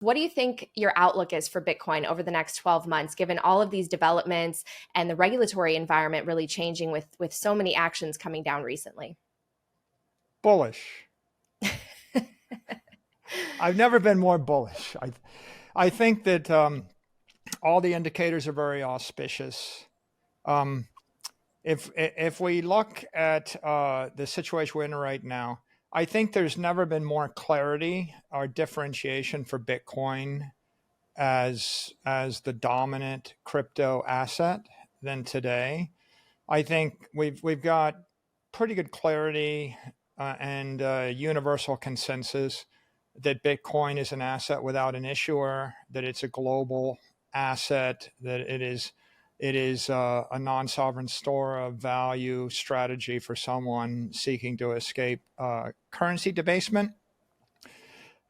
What do you think your outlook is for Bitcoin over the next 12 months, given all of these developments and the regulatory environment really changing with so many actions coming down recently? Bullish. I've never been more bullish. I think that all the indicators are very auspicious. Um, if we look at the situation we're in right now, I think there's never been more clarity or differentiation for Bitcoin as the dominant crypto asset than today. I think we've got pretty good clarity and universal consensus that Bitcoin is an asset without an issuer, that it's a global asset, that it is a non-sovereign store of value strategy for someone seeking to escape currency debasement.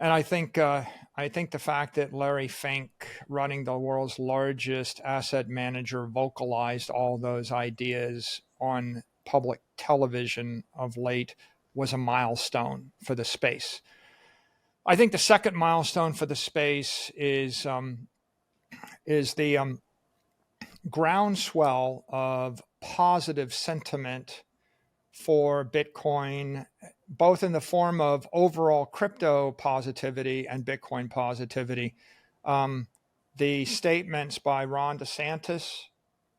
And I think the fact that Larry Fink, running the world's largest asset manager, vocalized all those ideas on public television of late was a milestone for the space. I think the second milestone for the space is the groundswell of positive sentiment for Bitcoin, both in the form of overall crypto positivity and Bitcoin positivity. Um, the statements by Ron DeSantis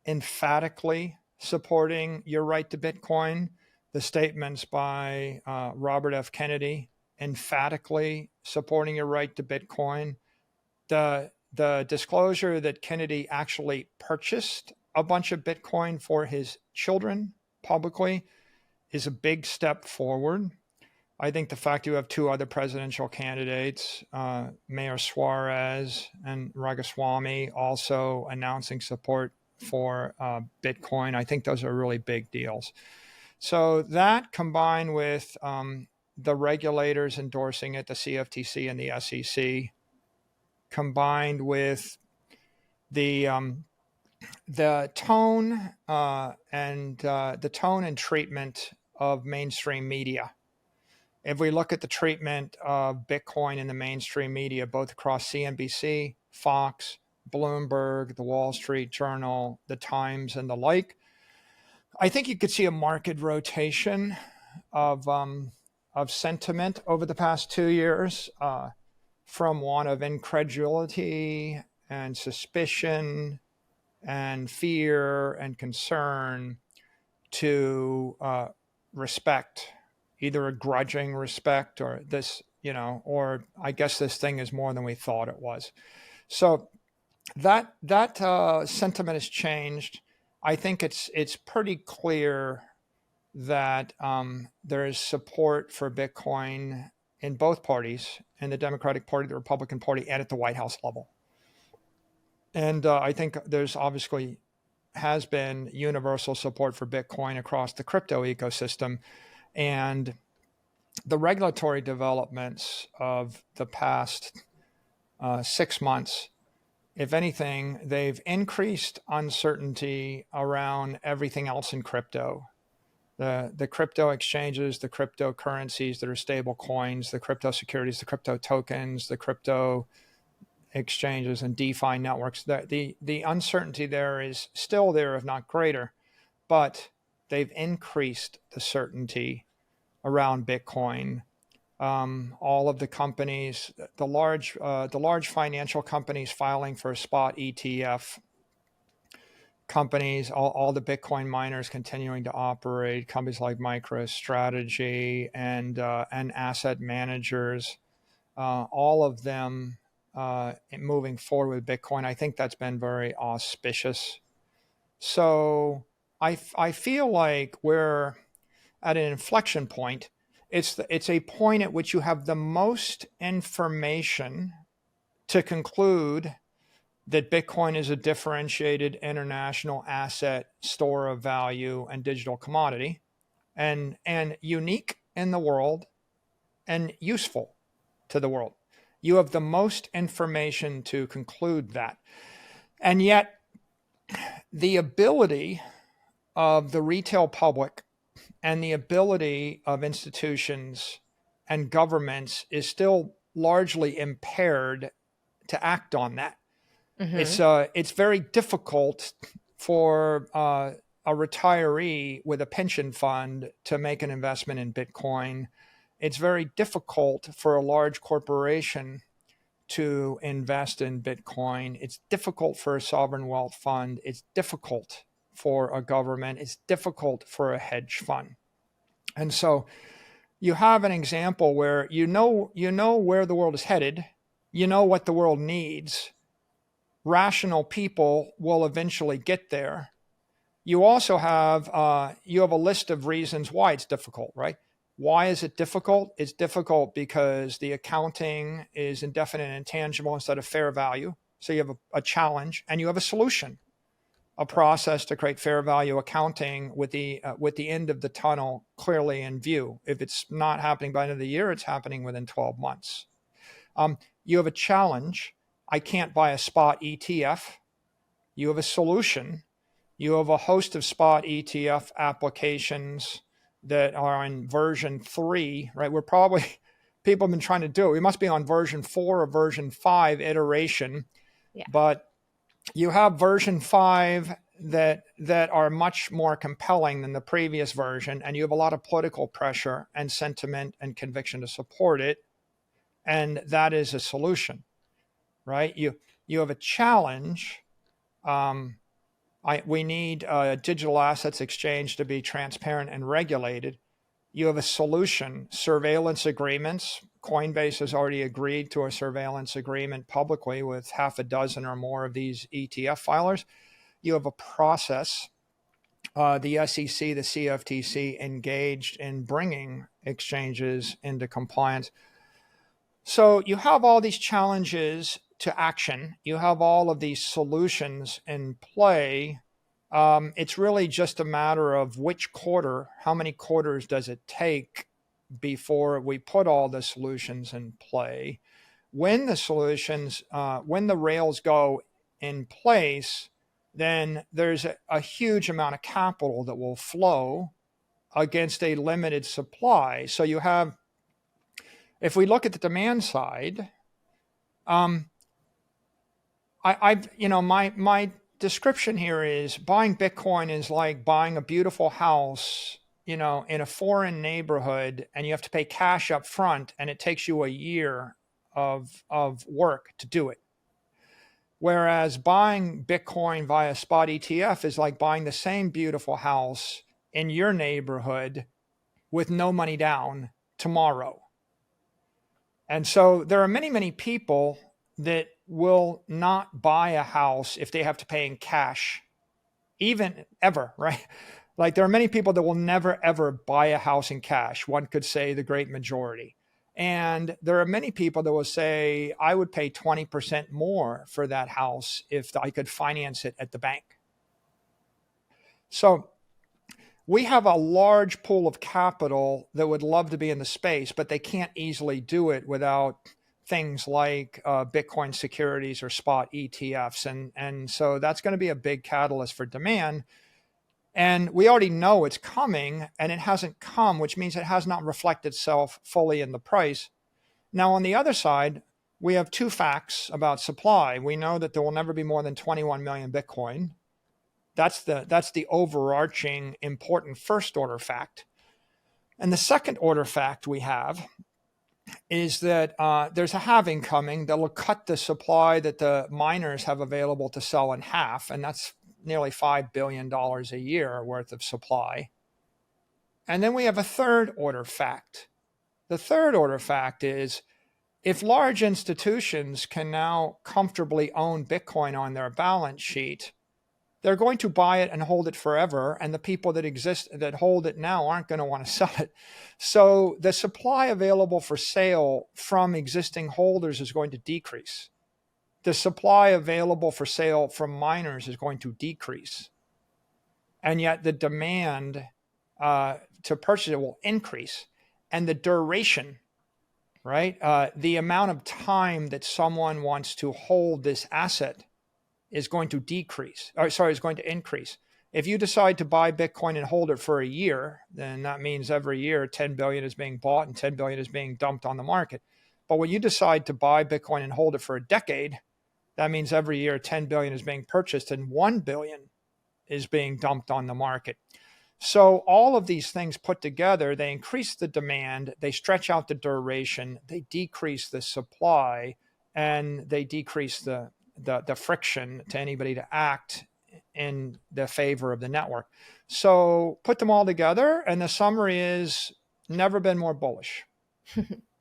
emphatically supporting your right to Bitcoin, the statements by Robert F. Kennedy emphatically supporting your right to Bitcoin, the disclosure that Kennedy actually purchased a bunch of Bitcoin for his children publicly is a big step forward. I think the fact you have two other presidential candidates, Mayor Suarez and Ramaswamy, also announcing support for Bitcoin, I think those are really big deals. So that combined with the regulators endorsing it, the CFTC and the SEC, combined with the tone and treatment of mainstream media. If we look at the treatment of Bitcoin in the mainstream media, both across CNBC, Fox, Bloomberg, the Wall Street Journal, the Times, and the like, I think you could see a market rotation of sentiment over the past 2 years, from one of incredulity and suspicion and fear and concern to respect, either a grudging respect or this, or I guess this thing is more than we thought it was. So that sentiment has changed. I think it's pretty clear that there is support for Bitcoin in both parties, in the Democratic Party, the Republican Party, and at the White House level. And I think there's obviously has been universal support for Bitcoin across the crypto ecosystem. And the regulatory developments of the past 6 months, if anything, they've increased uncertainty around everything else in crypto. The crypto exchanges, the cryptocurrencies that are stable coins, the crypto securities, the crypto tokens, the crypto exchanges and DeFi networks. The uncertainty there is still there, if not greater, but they've increased the certainty around Bitcoin. All of the companies, the large financial companies filing for a spot ETF, companies, all the Bitcoin miners continuing to operate, companies like MicroStrategy and asset managers, all of them moving forward with Bitcoin. I think that's been very auspicious. So I feel like we're at an inflection point. It's a point at which you have the most information to conclude that Bitcoin is a differentiated international asset, store of value, and digital commodity, and unique in the world and useful to the world. You have the most information to conclude that. And yet, the ability of the retail public and the ability of institutions and governments is still largely impaired to act on that. Mm-hmm. It's very difficult for a retiree with a pension fund to make an investment in Bitcoin. It's very difficult for a large corporation to invest in Bitcoin. It's difficult for a sovereign wealth fund. It's difficult for a government. It's difficult for a hedge fund. And so you have an example where you know where the world is headed, you know what the world needs. Rational people will eventually get there. You also have you have a list of reasons why it's difficult, right? Why is it difficult? It's difficult because the accounting is indefinite and intangible instead of fair value. So you have a challenge, and you have a solution, a process to create fair value accounting with the end of the tunnel clearly in view. If it's not happening by the end of the year, it's happening within 12 months. You have a challenge. I can't buy a spot ETF. You have a solution. You have a host of spot ETF applications that are in version 3, right? We're probably, people have been trying to do it. We must be on version 4 or version 5 iteration. Yeah. But you have version 5 that are much more compelling than the previous version, and you have a lot of political pressure and sentiment and conviction to support it. And that is a solution, right? You have a challenge. We need digital assets exchange to be transparent and regulated. You have a solution, surveillance agreements. Coinbase has already agreed to a surveillance agreement publicly with half a dozen or more of these ETF filers. You have a process. The SEC, the CFTC engaged in bringing exchanges into compliance. So you have all these challenges to action. You have all of these solutions in play. It's really just a matter of which quarter, how many quarters does it take before we put all the solutions in play. When the solutions, when the rails go in place, then there's a huge amount of capital that will flow against a limited supply. So you have, if we look at the demand side, my description here is buying Bitcoin is like buying a beautiful house, in a foreign neighborhood, and you have to pay cash up front, and it takes you a year of work to do it. Whereas buying Bitcoin via spot ETF is like buying the same beautiful house in your neighborhood with no money down tomorrow. And so there are many, many people that will not buy a house if they have to pay in cash, even ever, right? Like there are many people that will never, ever buy a house in cash. One could say the great majority. And there are many people that will say, I would pay 20% more for that house if I could finance it at the bank. So we have a large pool of capital that would love to be in the space, but they can't easily do it without things like Bitcoin securities or spot ETFs. And so that's going to be a big catalyst for demand. And we already know it's coming, and it hasn't come, which means it has not reflected itself fully in the price. Now, on the other side, we have two facts about supply. We know that there will never be more than 21 million Bitcoin. That's the overarching important first order fact. And the second order fact we have is that there's a halving coming that will cut the supply that the miners have available to sell in half, and that's nearly $5 billion a year worth of supply. And then we have a third order fact. The third order fact is if large institutions can now comfortably own Bitcoin on their balance sheet, they're going to buy it and hold it forever. And the people that hold it now aren't going to want to sell it. So the supply available for sale from existing holders is going to decrease. The supply available for sale from miners is going to decrease. And yet the demand to purchase it will increase. And the duration, right? The amount of time that someone wants to hold this asset is going to is going to increase. If you decide to buy Bitcoin and hold it for a year, then that means every year 10 billion is being bought and 10 billion is being dumped on the market. But when you decide to buy Bitcoin and hold it for a decade, that means every year 10 billion is being purchased and 1 billion is being dumped on the market. So all of these things put together, they increase the demand, they stretch out the duration, they decrease the supply, and they decrease the friction to anybody to act in the favor of the network. So put them all together, and the summary is never been more bullish.